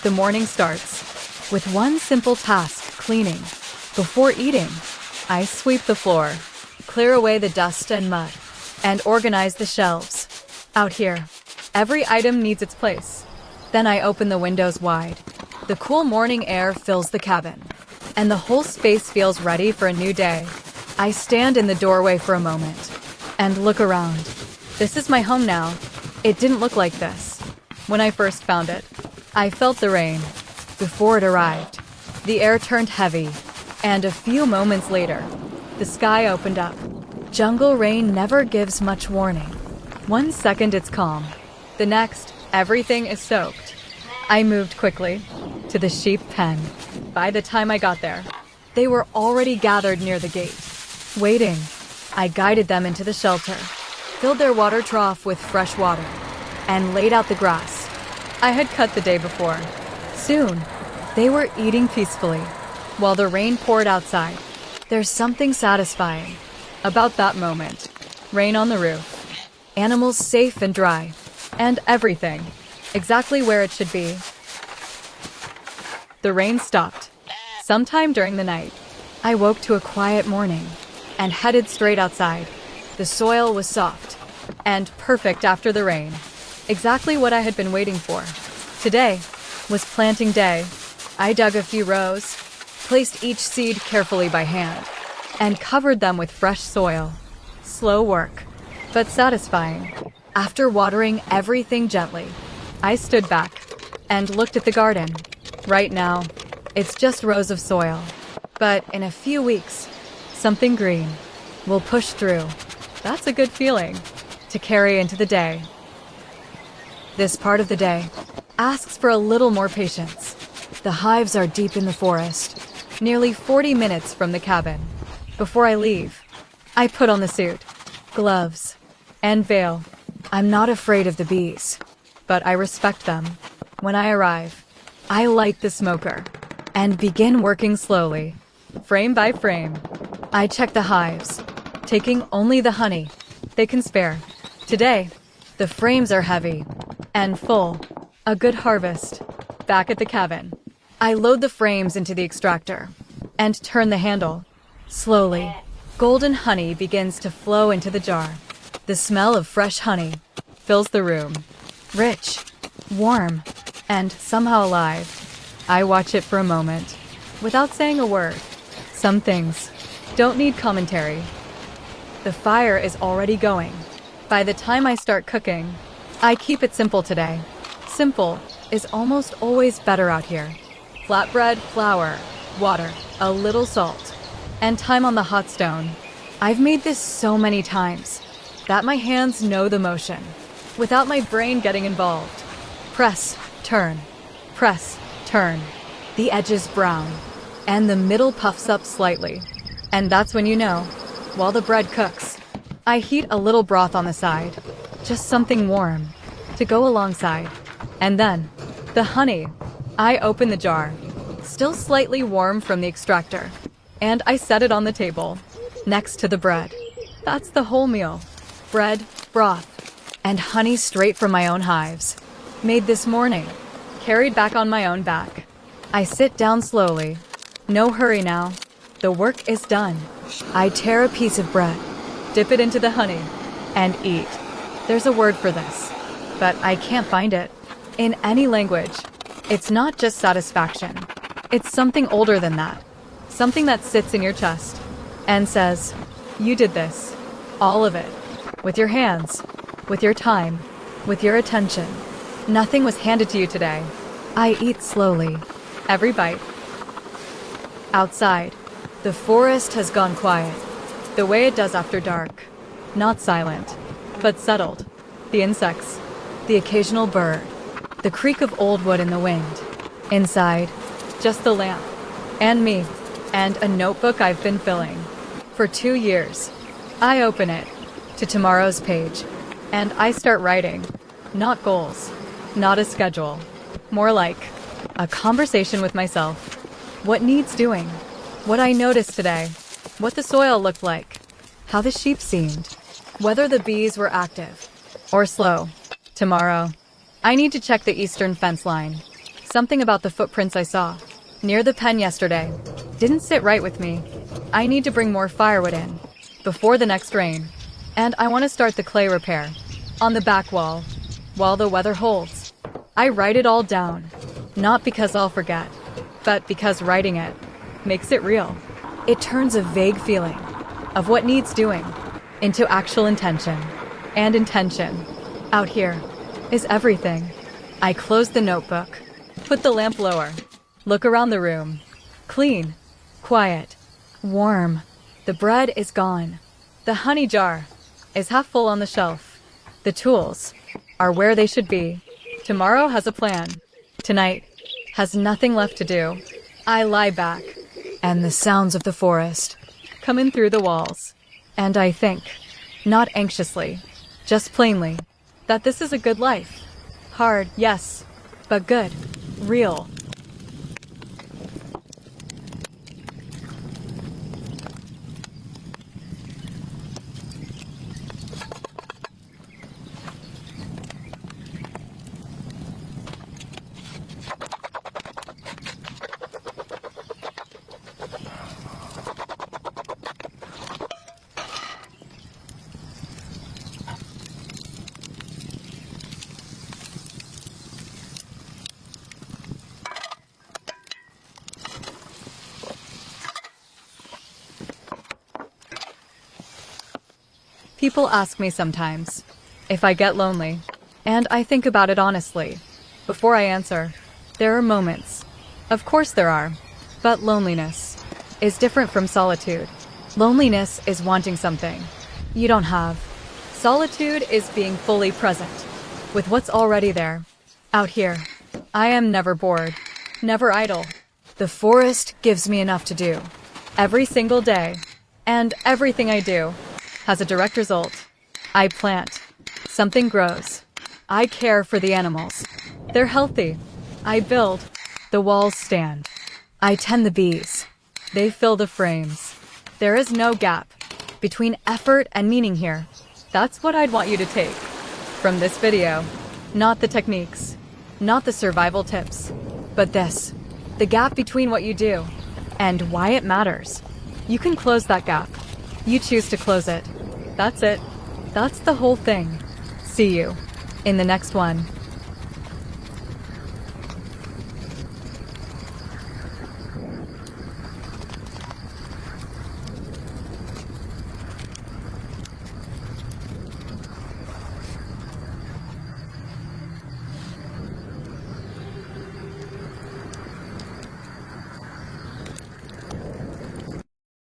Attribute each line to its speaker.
Speaker 1: The morning starts with one simple task: cleaning. Before eating, I sweep the floor, clear away the dust and mud, and organize the shelves. Out here, every item needs its place. Then I open the windows wide. The cool morning air fills the cabin, and the whole space feels ready for a new day. I stand in the doorway for a moment and look around. This is my home now. It didn't look like this when I first found it. I felt the rain before it arrived. The air turned heavy, and a few moments later, the sky opened up. Jungle rain never gives much warning. 1 second it's calm. The next, everything is soaked. I moved quickly to the sheep pen. By the time I got there, they were already gathered near the gate, waiting. I guided them into the shelter, filled their water trough with fresh water, and laid out the grass I had cut the day before. Soon, they were eating peacefully while the rain poured outside. There's something satisfying about that moment. Rain on the roof, animals safe and dry, and everything exactly where it should be. The rain stopped sometime during the night. I woke to a quiet morning and headed straight outside. The soil was soft and perfect after the rain. Exactly what I had been waiting for. Today was planting day. I dug a few rows, placed each seed carefully by hand, and covered them with fresh soil. Slow work, but satisfying. After watering everything gently, I stood back and looked at the garden. Right now, it's just rows of soil. But in a few weeks, something green will push through. That's a good feeling to carry into the day. This part of the day asks for a little more patience. The hives are deep in the forest, nearly 40 minutes from the cabin. Before I leave, I put on the suit, gloves, and veil. I'm not afraid of the bees, but I respect them. When I arrive, I light the smoker and begin working slowly, frame by frame. I check the hives, taking only the honey they can spare. Today, the frames are heavy and full. A good harvest. Back at the cabin, I load the frames into the extractor and turn the handle. Slowly, golden honey begins to flow into the jar. The smell of fresh honey fills the room. Rich, warm, and somehow alive. I watch it for a moment, without saying a word. Some things don't need commentary. The fire is already going. By the time I start cooking, I keep it simple today. Simple is almost always better out here. Flatbread, flour, water, a little salt, and time on the hot stone. I've made this so many times that my hands know the motion, without my brain getting involved. Press, turn, press, turn. The edges brown, and the middle puffs up slightly. And that's when you know, while the bread cooks, I heat a little broth on the side, just something warm to go alongside. And then, the honey. I open the jar, still slightly warm from the extractor, and I set it on the table, next to the bread. That's the whole meal. Bread, broth, and honey straight from my own hives. Made this morning, carried back on my own back. I sit down slowly. No hurry now. The work is done. I tear a piece of bread, dip it into the honey, and eat. There's a word for this, but I can't find it in any language. It's not just satisfaction. It's something older than that. Something that sits in your chest and says, you did this. All of it. With your hands, with your time, with your attention. Nothing was handed to you today. I eat slowly, every bite. Outside, the forest has gone quiet, the way it does after dark. Not silent, but settled. The insects, the occasional bird, the creak of old wood in the wind. Inside, just the lamp, and me, and a notebook I've been filling for 2 years. I open it to tomorrow's page, and I start writing. Not goals, not a schedule, more like a conversation with myself. What needs doing, what I noticed today, what the soil looked like, how the sheep seemed, whether the bees were active or slow. Tomorrow, I need to check the eastern fence line. Something about the footprints I saw near the pen yesterday didn't sit right with me. I need to bring more firewood in before the next rain. And I want to start the clay repair on the back wall while the weather holds. I write it all down, not because I'll forget, but because writing it makes it real. It turns a vague feeling of what needs doing into actual intention. And intention, out here, is everything. I close the notebook, put the lamp lower, look around the room. Clean, quiet, warm. The bread is gone. The honey jar is half full on the shelf. The tools are where they should be. Tomorrow has a plan. Tonight has nothing left to do. I lie back, and the sounds of the forest come in through the walls. And I think, not anxiously, just plainly, that this is a good life. Hard, yes, but good, real. People ask me sometimes if I get lonely, and I think about it honestly. Before I answer, there are moments. Of course there are, but loneliness is different from solitude. Loneliness is wanting something you don't have. Solitude is being fully present with what's already there. Out here, I am never bored, never idle. The forest gives me enough to do every single day, and everything I do has a direct result. I plant, something grows. I care for the animals. They're healthy. I build, the walls stand. I tend the bees. They fill the frames. There is no gap between effort and meaning here. That's what I'd want you to take from this video. Not the techniques, not the survival tips, but this, the gap between what you do and why it matters. You can close that gap. You choose to close it. That's it. That's the whole thing. See you in the next one.